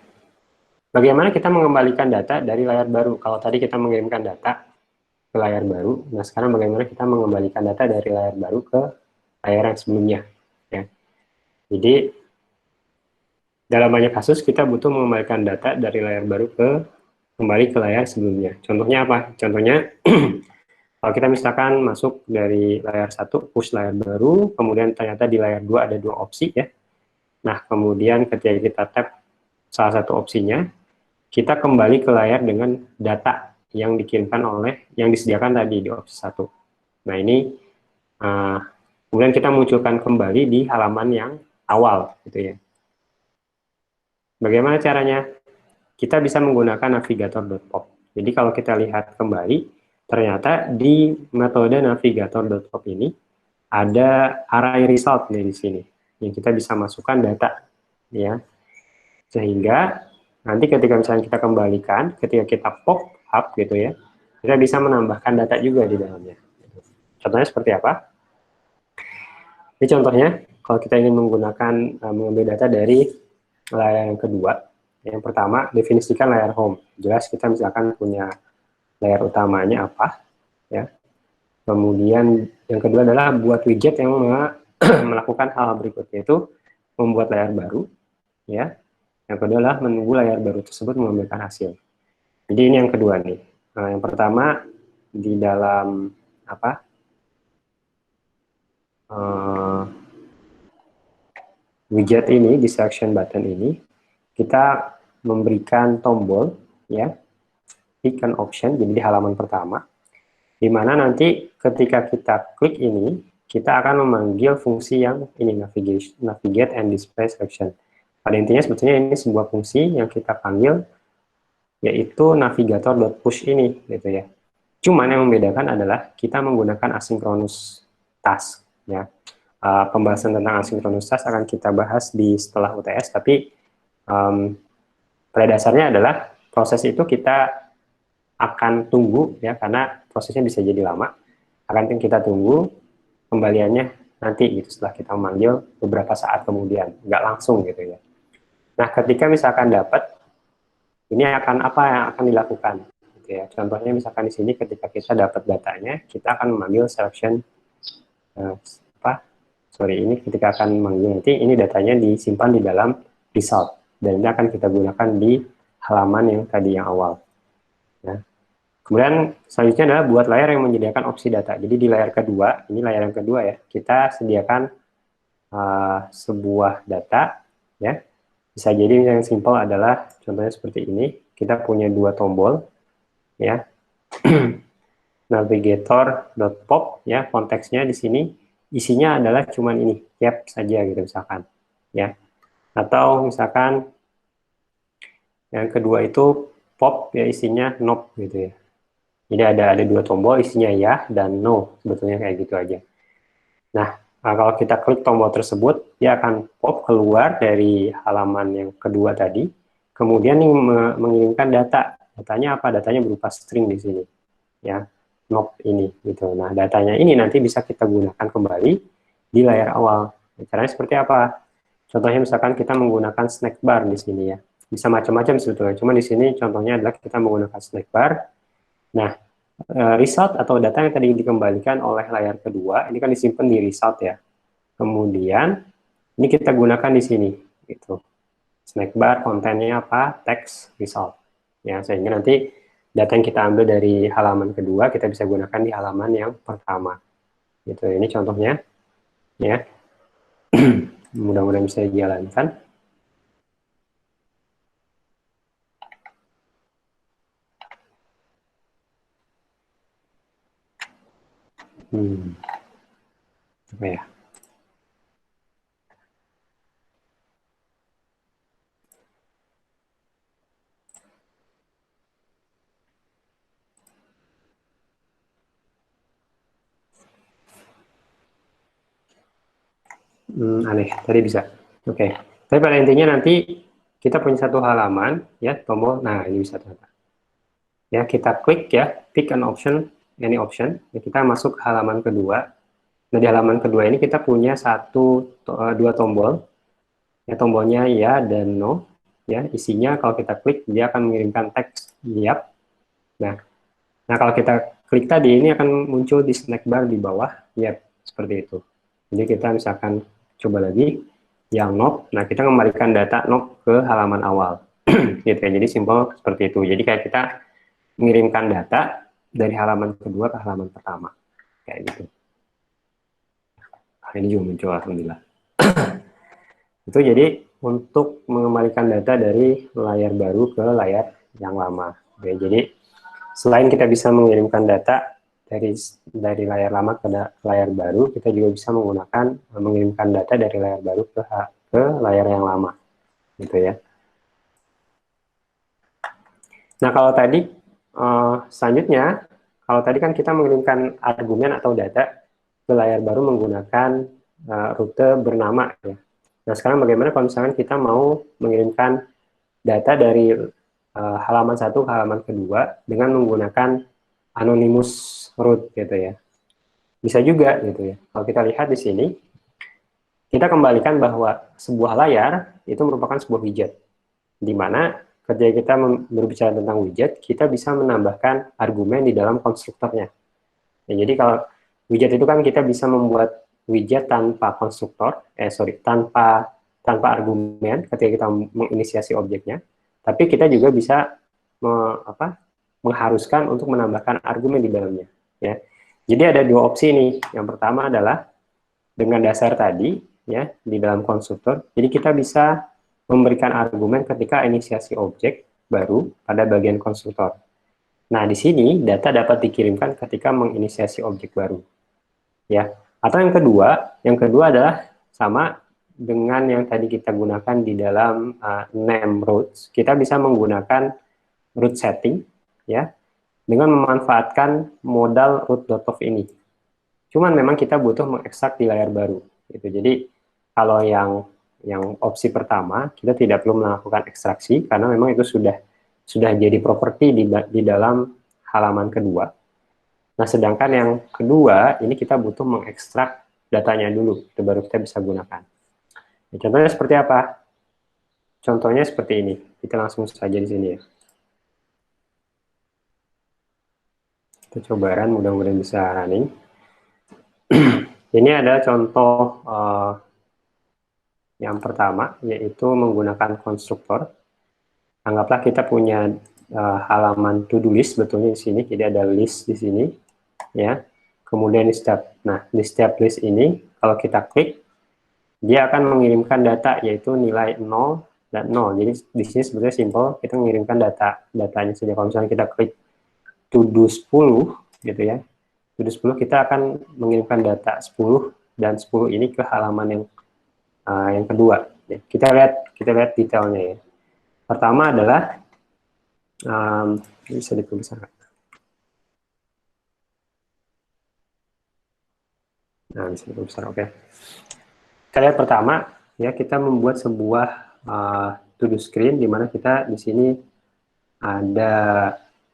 bagaimana kita mengembalikan data dari layar baru? Kalau tadi kita mengirimkan data ke layar baru, nah sekarang bagaimana kita mengembalikan data dari layar baru ke layar yang sebelumnya? Ya. Jadi dalam banyak kasus kita butuh mengembalikan data dari layar baru kembali ke layar sebelumnya. Contohnya apa? Contohnya kalau kita misalkan masuk dari layar 1, push layar baru, kemudian ternyata di layar 2 ada dua opsi ya. Nah, kemudian ketika kita tap salah satu opsinya, kita kembali ke layar dengan data yang dikirimkan yang disediakan tadi di opsi 1. Nah, ini kemudian kita munculkan kembali di halaman yang awal gitu ya. Bagaimana caranya? Kita bisa menggunakan navigator.pop. Jadi kalau kita lihat kembali, ternyata di metode navigator.pop ini ada array result nih di sini yang kita bisa masukkan data ya, sehingga nanti ketika misalnya kita kembalikan, ketika kita pop up gitu ya, kita bisa menambahkan data juga di dalamnya. Contohnya seperti apa? Ini contohnya kalau kita ingin menggunakan mengambil data dari layar yang kedua. Yang pertama, definisikan layar home. Jelas kita misalkan punya layar utamanya apa ya. Kemudian yang kedua adalah buat widget yang melakukan hal berikut, yaitu membuat layar baru ya. Yang kedua adalah menunggu layar baru tersebut mengambilkan hasil. Jadi ini yang kedua nih. Nah, yang pertama di dalam apa? Widget ini di selection button ini kita memberikan tombol ya, pick an option, jadi di halaman pertama, di mana nanti ketika kita klik ini, kita akan memanggil fungsi yang ini, navigate and display selection. Pada intinya sebetulnya ini sebuah fungsi yang kita panggil, yaitu navigator.push ini, gitu ya. Cuman yang membedakan adalah kita menggunakan asynchronous task, ya. Pembahasan tentang asynchronous task akan kita bahas di setelah UTS, tapi pada dasarnya adalah proses itu kita akan tunggu ya, karena prosesnya bisa jadi lama. Akan kita tunggu kembaliannya nanti gitu setelah kita memanggil beberapa saat kemudian, nggak langsung gitu ya. Nah, ketika misalkan dapat, ini akan apa yang akan dilakukan? Gitu ya. Contohnya misalkan di sini ketika kita dapat datanya, kita akan memanggil selection ini ketika akan memanggil nanti ini datanya disimpan di dalam result dan ini akan kita gunakan di halaman yang tadi yang awal. Ya. Kemudian selanjutnya adalah buat layar yang menyediakan opsi data. Jadi di layar kedua, ini layar yang kedua ya, kita sediakan sebuah data ya. Bisa jadi yang simpel adalah contohnya seperti ini. Kita punya dua tombol ya. Navigator.pop ya, konteksnya di sini isinya adalah cuman ini, cap saja gitu misalkan ya. Atau misalkan yang kedua itu pop ya, isinya nope gitu ya. Jadi ada dua tombol isinya ya dan no, sebetulnya kayak gitu aja. Nah, kalau kita klik tombol tersebut, dia akan pop keluar dari halaman yang kedua tadi. Kemudian ini mengirimkan data. Datanya apa? Datanya berupa string di sini. Ya, nope ini gitu. Nah, datanya ini nanti bisa kita gunakan kembali di layar awal. Caranya seperti apa? Contohnya misalkan kita menggunakan snack bar di sini ya. Bisa macam-macam sebetulnya. Cuma di sini contohnya adalah kita menggunakan snack bar. Nah, result atau data yang tadi dikembalikan oleh layar kedua, ini kan disimpan di result ya. Kemudian, ini kita gunakan di sini. Gitu. Snack bar, kontennya apa? Text result. ya, sehingga nanti data yang kita ambil dari halaman kedua kita bisa gunakan di halaman yang pertama. Gitu. Ini contohnya, ya. Mudah-mudahan bisa dijalankan. Apa ya? Aneh, tadi bisa. Oke. Tapi pada intinya nanti kita punya satu halaman, ya, tombol. Nah, ini bisa ternyata. Ya, kita klik ya, pick an option, any option. Ya, kita masuk ke halaman kedua. Nah, di halaman kedua ini kita punya dua tombol. Ya, tombolnya ya dan no. Ya, isinya kalau kita klik dia akan mengirimkan teks yap. Nah, kalau kita klik tadi ini akan muncul di snack bar di bawah, yap, seperti itu. Jadi kita misalkan coba lagi yang not. Nah, kita kembalikan data not ke halaman awal. Gitu ya. Jadi simpel seperti itu. Jadi kayak kita mengirimkan data dari halaman kedua ke halaman pertama. Kayak gitu. Nah, ini juga muncul, alhamdulillah. Itu jadi untuk mengembalikan data dari layar baru ke layar yang lama. Oke, jadi selain kita bisa mengirimkan data dari layar lama ke layar baru, kita juga bisa menggunakan mengirimkan data dari layar baru ke layar yang lama, gitu ya. Nah, kalau tadi selanjutnya, kalau tadi kan kita mengirimkan argumen atau data ke layar baru menggunakan rute bernama, ya. Nah, sekarang bagaimana kalau misalkan kita mau mengirimkan data dari halaman satu ke halaman kedua dengan menggunakan anonymous route, gitu ya. Bisa juga, gitu ya. Kalau kita lihat di sini, kita kembalikan bahwa sebuah layar itu merupakan sebuah widget, di mana ketika kita berbicara tentang widget, kita bisa menambahkan argumen di dalam konstruktornya. Ya, jadi kalau widget itu kan kita bisa membuat widget tanpa konstruktor, tanpa argumen ketika kita menginisiasi objeknya, tapi kita juga bisa mengharuskan untuk menambahkan argumen di dalamnya. Ya, jadi ada dua opsi nih. Yang pertama adalah dengan dasar tadi, ya, di dalam konstruktor. Jadi kita bisa memberikan argumen ketika inisiasi objek baru pada bagian konstruktor. Nah, di sini data dapat dikirimkan ketika menginisiasi objek baru. Ya. Atau yang kedua adalah sama dengan yang tadi kita gunakan di dalam name routes. Kita bisa menggunakan route setting, ya, dengan memanfaatkan modal route.of ini. Cuman memang kita butuh mengekstrak di layar baru, gitu. Jadi kalau yang opsi pertama kita tidak perlu melakukan ekstraksi karena memang itu sudah jadi properti di dalam halaman kedua. Nah, sedangkan yang kedua ini kita butuh mengekstrak datanya dulu, itu baru kita bisa gunakan. Nah, contohnya seperti apa? Contohnya seperti ini. Kita langsung saja di sini ya. Kita coba run, mudah-mudahan bisa running. Ini ada contoh yang pertama, yaitu menggunakan konstruktor. Anggaplah kita punya halaman to-do list betulnya di sini, jadi ada list di sini, ya. Kemudian di setiap list ini, kalau kita klik, dia akan mengirimkan data, yaitu nilai 0 dan 0. Jadi di sini sebetulnya simple, kita mengirimkan datanya saja. Kalau misalnya kita klik to-do 10, gitu ya, to-do 10 kita akan mengirimkan data 10, dan 10 ini ke halaman yang kedua. Kita lihat detailnya ya. Pertama adalah bisa diperbesar. Nah, bisa diperbesar, oke. Kita lihat pertama, ya, kita membuat sebuah to-do screen di mana kita di sini ada,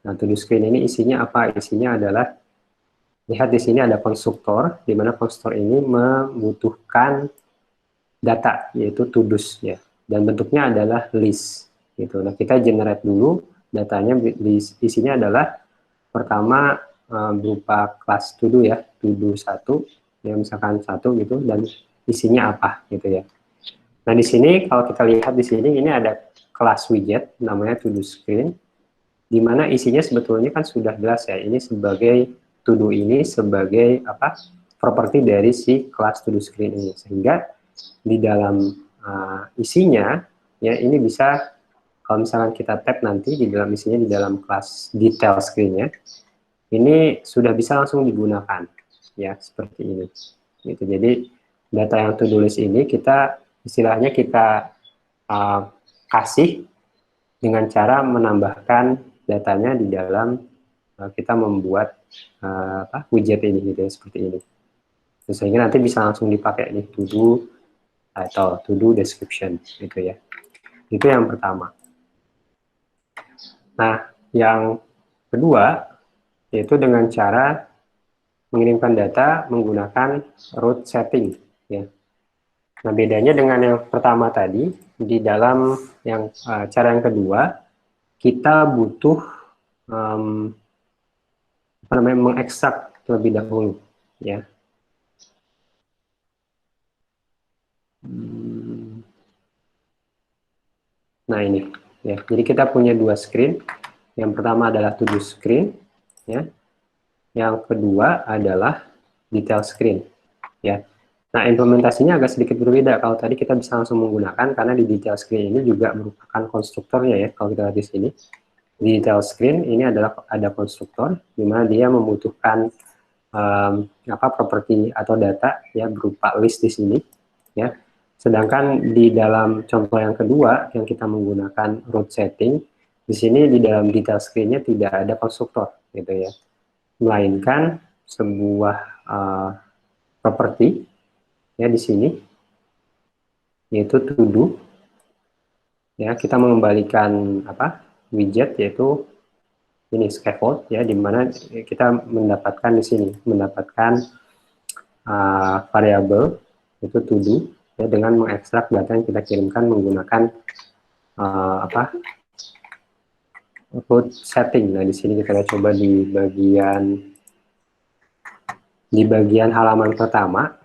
nah, to-do screen ini isinya apa? Isinya adalah, lihat di sini ada konstruktor, di mana konstruktor ini membutuhkan data, yaitu to-dos, ya, dan bentuknya adalah list, gitu. Nah, kita generate dulu datanya. Isinya adalah pertama berupa kelas to-do, ya, to-do 1, ya, misalkan 1 gitu, dan isinya apa, gitu ya. Nah, di sini kalau kita lihat di sini ini ada kelas widget namanya to-do screen. di mana isinya sebetulnya kan sudah jelas ya, ini sebagai to do ini sebagai apa, properti dari si kelas to do screen ini, sehingga di dalam isinya ya ini bisa, kalau misalkan kita tap nanti di dalam isinya, di dalam kelas detail screen-nya, ini sudah bisa langsung digunakan ya, seperti ini gitu. Jadi data yang to do list ini kita istilahnya kita kasih dengan cara menambahkan datanya di dalam kita membuat widget ini gitu ya, seperti ini. Sehingga nanti bisa langsung dipakai nih, to do atau to do description gitu ya. Itu yang pertama. Nah, yang kedua yaitu dengan cara mengirimkan data menggunakan route setting ya. Nah, bedanya dengan yang pertama tadi, di dalam yang cara yang kedua kita butuh mengekstrak terlebih dahulu ya. Nah, ini ya. Jadi kita punya dua screen. Yang pertama adalah to do screen ya. Yang kedua adalah detail screen ya. Nah, implementasinya agak sedikit berbeda. Kalau tadi kita bisa langsung menggunakan, karena di detail screen ini juga merupakan konstruktornya ya. Kalau kita lihat di sini, di detail screen ini adalah ada konstruktor, di mana dia membutuhkan properti atau data ya berupa list di sini ya. Sedangkan di dalam contoh yang kedua yang kita menggunakan route setting, di sini di dalam detail screen-nya tidak ada konstruktor gitu ya, melainkan sebuah properti ya di sini, yaitu to do ya. Kita mengembalikan widget, yaitu ini scaffold ya, di mana kita mendapatkan di sini variabel itu to do ya, dengan mengekstrak data yang kita kirimkan menggunakan route setting. Nah, di sini kita coba di bagian halaman pertama.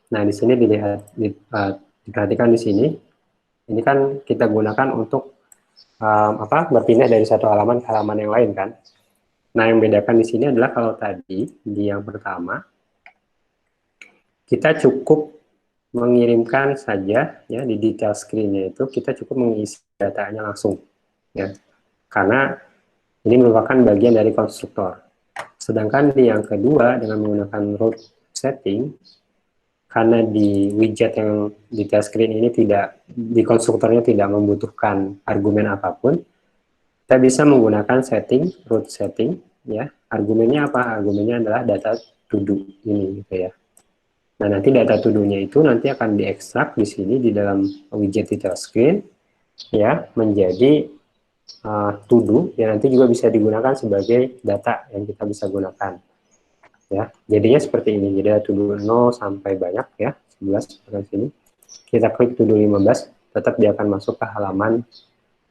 Nah, di sini diperhatikan di sini, ini kan kita gunakan untuk berpindah dari satu halaman ke halaman yang lain kan. Nah, yang membedakan di sini adalah kalau tadi di yang pertama kita cukup mengirimkan saja ya, di detail screen-nya itu kita cukup mengisi datanya langsung ya, karena ini merupakan bagian dari konstruktor. Sedangkan di yang kedua dengan menggunakan route setting, karena di widget yang detail screen ini tidak, di konstruktornya tidak membutuhkan argumen apapun, kita bisa menggunakan setting, route setting ya. Argumennya apa? Argumennya adalah data to do ini gitu ya. Nah, nanti data to do-nya itu nanti akan diekstrak di sini di dalam widget detail screen ya, menjadi to do yang nanti juga bisa digunakan sebagai data yang kita bisa gunakan ya. Jadinya seperti ini. Jadi to do 0 sampai banyak ya, 11 seperti sini. Kita klik to do 15, tetap dia akan masuk ke halaman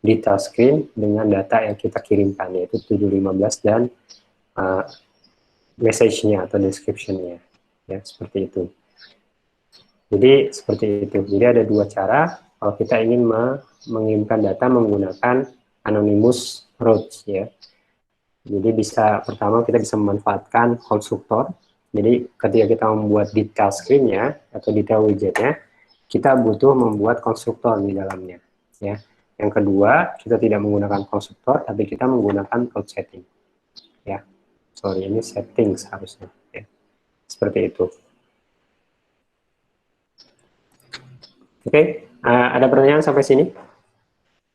detail screen dengan data yang kita kirimkan, yaitu to do 15 dan message-nya atau description-nya ya, seperti itu. Jadi seperti itu. Jadi ada dua cara kalau kita ingin mengirimkan data menggunakan anonymous routes ya. Jadi pertama kita bisa memanfaatkan konstruktor. Jadi ketika kita membuat detail screen-nya atau detail widget-nya, kita butuh membuat konstruktor di dalamnya ya. Yang kedua, kita tidak menggunakan konstruktor, tapi kita menggunakan route setting ya. Sorry, ini settings harusnya ya. Seperti itu. Oke, ada pertanyaan sampai sini?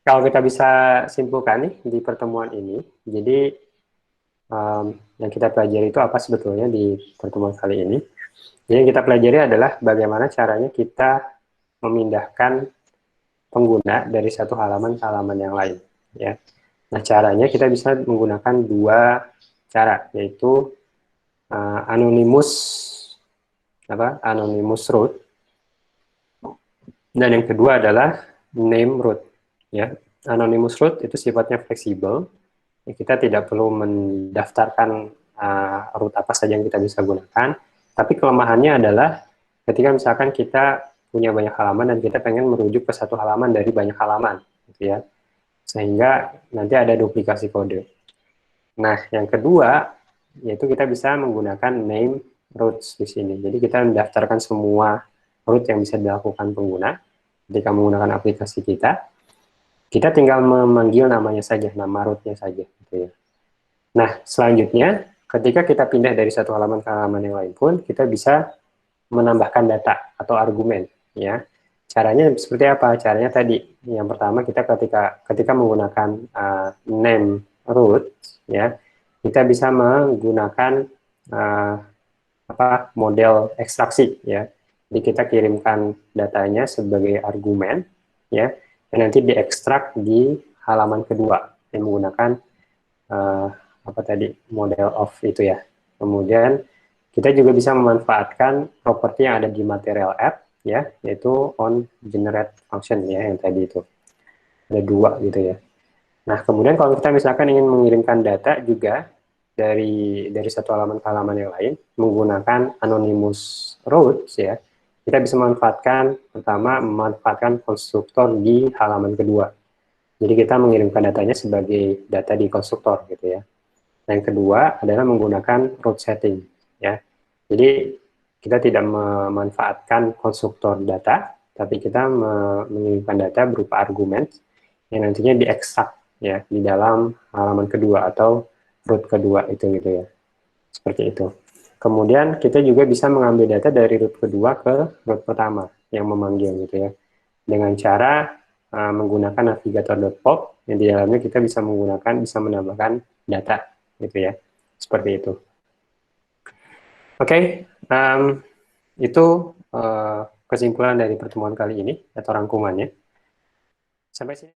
Kalau kita bisa simpulkan nih di pertemuan ini, jadi yang kita pelajari itu apa sebetulnya di pertemuan kali ini? Jadi yang kita pelajari adalah bagaimana caranya kita memindahkan pengguna dari satu halaman ke halaman yang lain. Ya. Nah, caranya kita bisa menggunakan dua cara, yaitu anonymous route, dan yang kedua adalah name route. Ya. Anonymous route itu sifatnya fleksibel. Kita tidak perlu mendaftarkan route apa saja yang kita bisa gunakan, tapi kelemahannya adalah ketika misalkan kita punya banyak halaman dan kita pengen merujuk ke satu halaman dari banyak halaman, gitu ya. sehingga nanti ada duplikasi kode. Nah, yang kedua, yaitu kita bisa menggunakan name routes di sini. Jadi kita mendaftarkan semua route yang bisa dilakukan pengguna ketika menggunakan aplikasi kita. Kita tinggal memanggil namanya saja, nama route-nya saja. Gitu ya. Nah, selanjutnya, ketika kita pindah dari satu halaman ke halaman yang lain pun, kita bisa menambahkan data atau argumen. Ya, caranya seperti apa? Caranya tadi, yang pertama kita ketika menggunakan name route, ya, kita bisa menggunakan uh, model ekstraksi, ya. Jadi kita kirimkan datanya sebagai argumen, ya, dan nanti diekstrak di halaman kedua yang menggunakan uh, model of itu ya. Kemudian kita juga bisa memanfaatkan properti yang ada di material app, ya, yaitu on generate function, ya, yang tadi itu ada dua gitu ya. Nah, kemudian kalau kita misalkan ingin mengirimkan data juga dari satu halaman ke halaman yang lain menggunakan anonymous routes, ya, kita bisa memanfaatkan konstruktor di halaman kedua. Jadi kita mengirimkan datanya sebagai data di konstruktor gitu ya. Yang kedua adalah menggunakan route setting, ya. Jadi kita tidak memanfaatkan konstruktor data, tapi kita mengirimkan data berupa argumen yang nantinya diekstrak, ya, di dalam halaman kedua atau root kedua itu gitu ya. Seperti itu. Kemudian kita juga bisa mengambil data dari root kedua ke root pertama yang memanggil gitu ya. Dengan cara menggunakan navigator.pop yang di dalamnya kita bisa menambahkan data gitu ya. Seperti itu. Oke, itu kesimpulan dari pertemuan kali ini atau rangkumannya. Sampai sini.